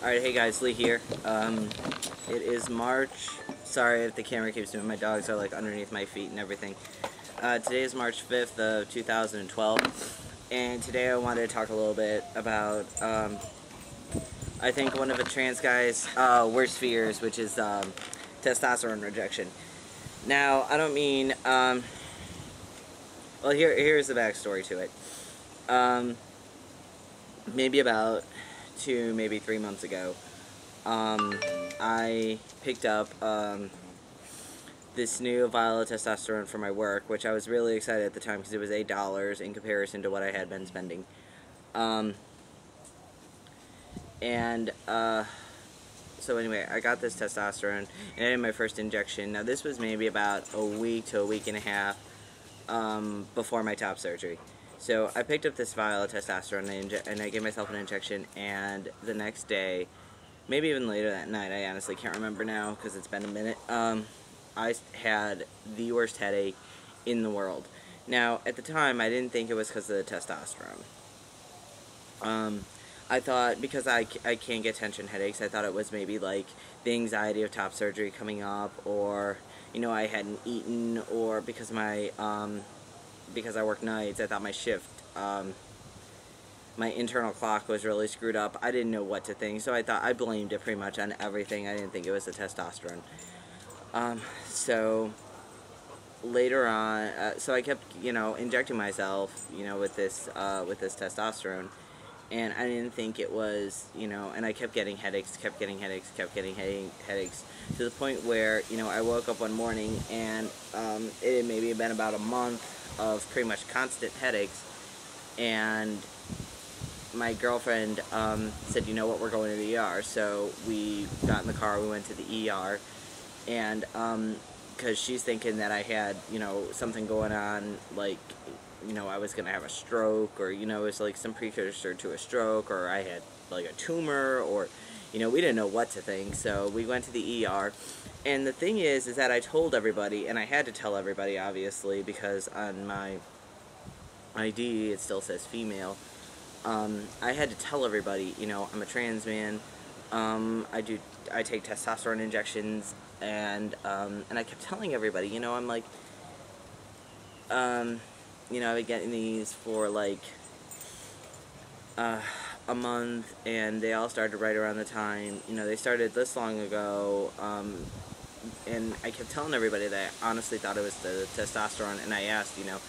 Alright, hey guys, Lee here. It is March. Sorry if the camera keeps moving, my dogs are like underneath my feet and everything. Today is March 5th of 2012, and today I wanted to talk a little bit about, I think one of a trans guy's worst fears, which is testosterone rejection. Now, I don't mean, well, here's the backstory to it. Maybe about 2, maybe 3 months ago, I picked up this new vial of testosterone for my work, which I was really excited at the time because it was $8 in comparison to what I had been spending. So anyway, I got this testosterone, and I did my first injection. Now, this was maybe about a week to a week and a half before my top surgery. So I picked up this vial of testosterone and I gave myself an injection, and the next day, maybe even later that night, I honestly can't remember now because it's been a minute, I had the worst headache in the world. Now, at the time, I didn't think it was because of the testosterone. I thought, because I can't get tension headaches, I thought it was maybe like the anxiety of top surgery coming up, or, you know, I hadn't eaten, or because because I work nights, I thought my shift, my internal clock was really screwed up. I didn't know what to think, so I blamed it pretty much on everything. I didn't think it was the testosterone. So later on, so I kept, you know, injecting myself, you know, with this testosterone, and I didn't think it was, you know, and I kept getting headaches, to the point where, you know, I woke up one morning and it had maybe been about a month of pretty much constant headaches, and my girlfriend said, you know what, we're going to the ER. So we got in the car, we went to the ER, and because she's thinking that I had, you know, something going on, like, you know, I was going to have a stroke, or, you know, it was like some precursor to a stroke, or I had like a tumor, or, you know, we didn't know what to think. So we went to the ER, and the thing is that I told everybody, and I had to tell everybody, obviously, because on my ID it still says female. I had to tell everybody, you know, I'm a trans man. I take testosterone injections, and I kept telling everybody, you know, I'm like, you know, I've been getting these for like a month, and they all started right around the time, you know, they started this long ago, and I kept telling everybody that I honestly thought it was the testosterone, and I asked, you know,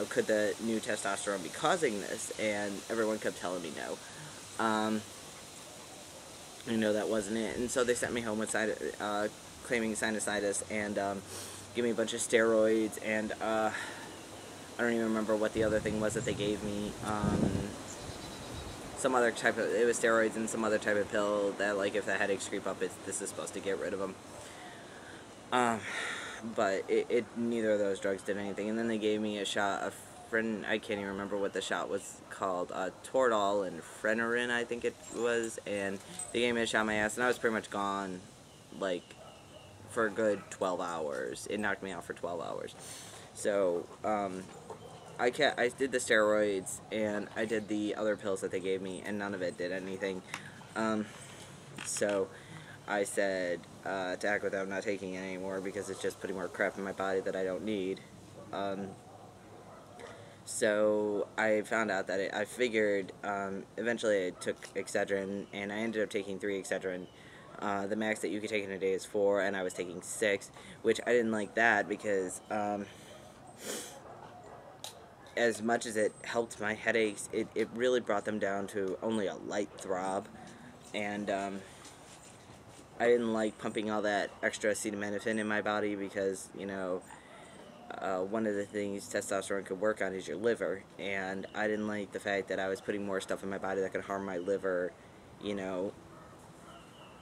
could the new testosterone be causing this? And everyone kept telling me no. You know, that wasn't it. And so they sent me home with claiming sinusitis, and gave me a bunch of steroids, and I don't even remember what the other thing was that they gave me. Some other type of, it was steroids and some other type of pill that, like, if the headaches creep up, this is supposed to get rid of them. But neither of those drugs did anything. And then they gave me a shot of I can't even remember what the shot was called, Toradol and Frenerin, I think it was, and they gave me a shot in my ass, and I was pretty much gone, like, for a good 12 hours. It knocked me out for 12 hours. So, I did the steroids, and I did the other pills that they gave me, and none of it did anything. So I said, to heck with it, I'm not taking it anymore, because it's just putting more crap in my body that I don't need. So I found out that I figured, eventually I took Excedrin, and I ended up taking 3 Excedrin. The max that you could take in a day is 4, and I was taking 6, which I didn't like that, because, as much as it helped my headaches, it really brought them down to only a light throb, and, I didn't like pumping all that extra acetaminophen in my body, because, you know, one of the things testosterone could work on is your liver, and I didn't like the fact that I was putting more stuff in my body that could harm my liver, you know,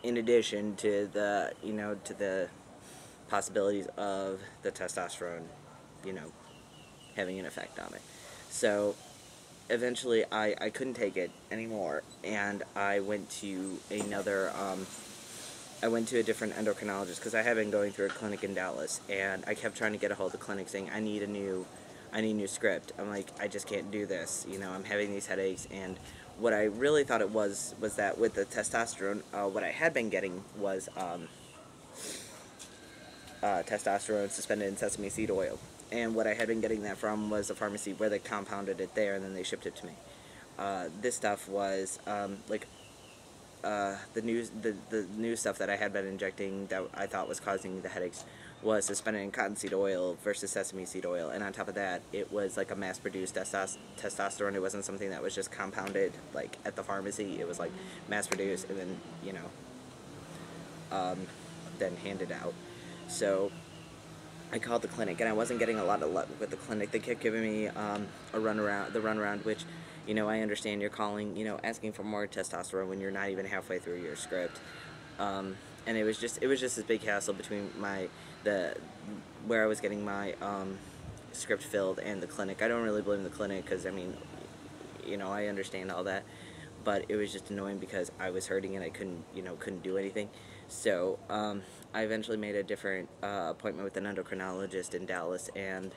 in addition to the, you know, to the possibilities of the testosterone, you know, having an effect on it. So eventually I couldn't take it anymore, and I went to I went to a different endocrinologist, because I had been going through a clinic in Dallas, and I kept trying to get a hold of the clinic saying, I need a new script. I'm like, I just can't do this, you know, I'm having these headaches, and what I really thought it was that with the testosterone, what I had been getting was testosterone suspended in sesame seed oil. And what I had been getting that from was a pharmacy where they compounded it there and then they shipped it to me. This stuff was the new stuff that I had been injecting that I thought was causing the headaches was suspended in cottonseed oil versus sesame seed oil, and on top of that, it was like a mass-produced testosterone. It wasn't something that was just compounded like at the pharmacy. It was like mass-produced and then then handed out. So I called the clinic, and I wasn't getting a lot of luck with the clinic. They kept giving me a runaround, which, I understand you're calling, asking for more testosterone when you're not even halfway through your script. And it was just this big hassle between where I was getting my script filled and the clinic. I don't really blame the clinic because, I understand all that, but it was just annoying because I was hurting and I couldn't do anything. So I eventually made a different appointment with an endocrinologist in Dallas, and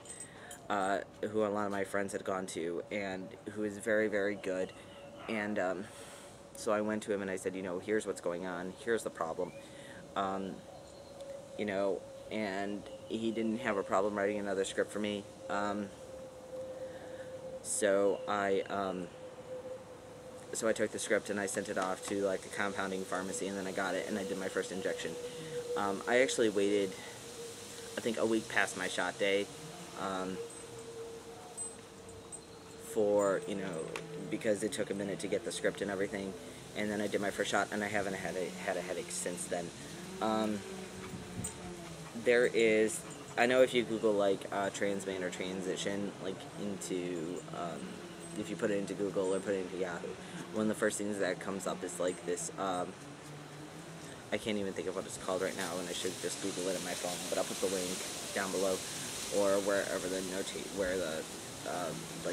who a lot of my friends had gone to, and who is very, very good. And so I went to him and I said, here's what's going on, here's the problem. And he didn't have a problem writing another script for me. So I took the script and I sent it off to like a compounding pharmacy, and then I got it and I did my first injection. I actually waited, I think, a week past my shot day, because it took a minute to get the script and everything, and then I did my first shot, and I haven't had a headache since then. I know if you Google like trans man or transition, like into if you put it into Google or put it into Yahoo, one of the first things that comes up is like this. I can't even think of what it's called right now, and I should just Google it on my phone. But I'll put the link down below, or wherever the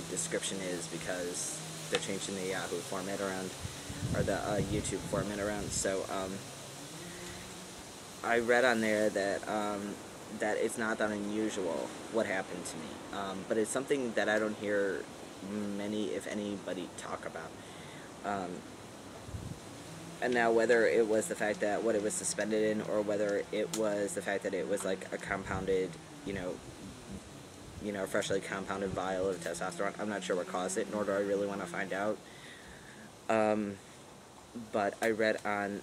description is, because they're changing the Yahoo format around, or the YouTube format around. So I read on there that it's not that unusual what happened to me, but it's something that I don't hear many, if anybody, talk about. And now, whether it was the fact that what it was suspended in, or whether it was the fact that it was like a compounded, freshly compounded vial of testosterone, I'm not sure what caused it, nor do I really want to find out. But I read on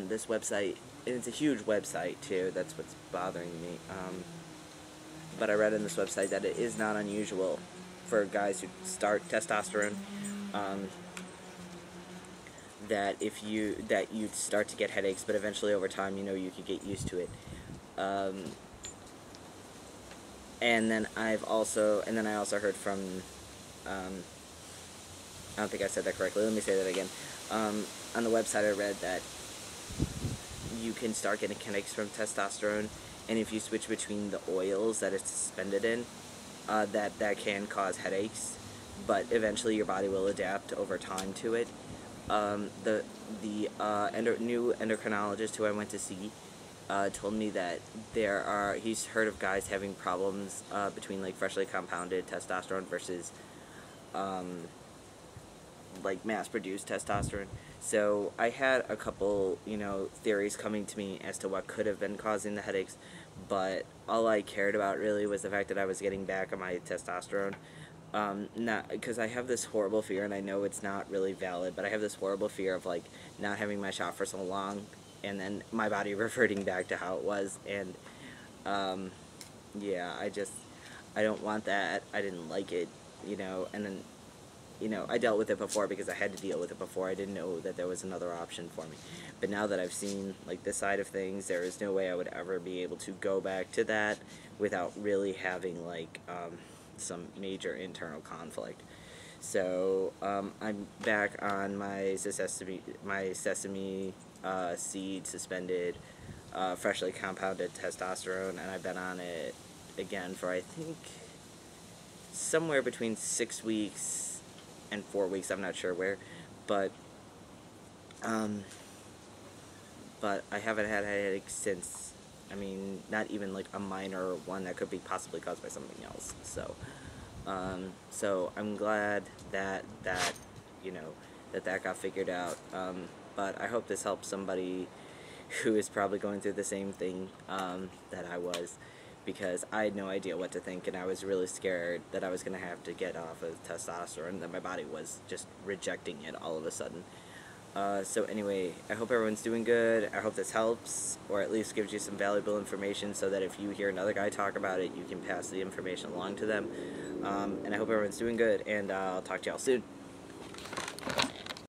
this website, and it's a huge website too. That's what's bothering me. But I read on this website that it is not unusual for guys who start testosterone, that you'd start to get headaches, but eventually over time, you could get used to it. And then I also heard from, I don't think I said that correctly. Let me say that again. On the website, I read that you can start getting headaches from testosterone, and if you switch between the oils that it's suspended in, that can cause headaches, but eventually your body will adapt over time to it. The new endocrinologist who I went to see told me that he's heard of guys having problems between like freshly compounded testosterone versus like mass-produced testosterone. So I had a couple, theories coming to me as to what could have been causing the headaches, but all I cared about really was the fact that I was getting back on my testosterone. Not because I have this horrible fear, and I know it's not really valid, but I have this horrible fear of like not having my shot for so long, and then my body reverting back to how it was, and yeah, I don't want that. I didn't like it, and then, I dealt with it before because I had to deal with it before. I didn't know that there was another option for me. But now that I've seen, like, this side of things, there is no way I would ever be able to go back to that without really having, like, some major internal conflict. So, I'm back on my sesame seed suspended, freshly compounded testosterone, and I've been on it again for, I think, somewhere between 6 weeks and 4 weeks, I'm not sure where, but I haven't had a headache since. I mean, not even like a minor one that could be possibly caused by something else. So, so I'm glad that you know, that got figured out. But I hope this helps somebody who is probably going through the same thing that I was, because I had no idea what to think, and I was really scared that I was going to have to get off of testosterone, that my body was just rejecting it all of a sudden. So anyway, I hope everyone's doing good. I hope this helps, or at least gives you some valuable information, so that if you hear another guy talk about it, you can pass the information along to them. And I hope everyone's doing good, and I'll talk to y'all soon.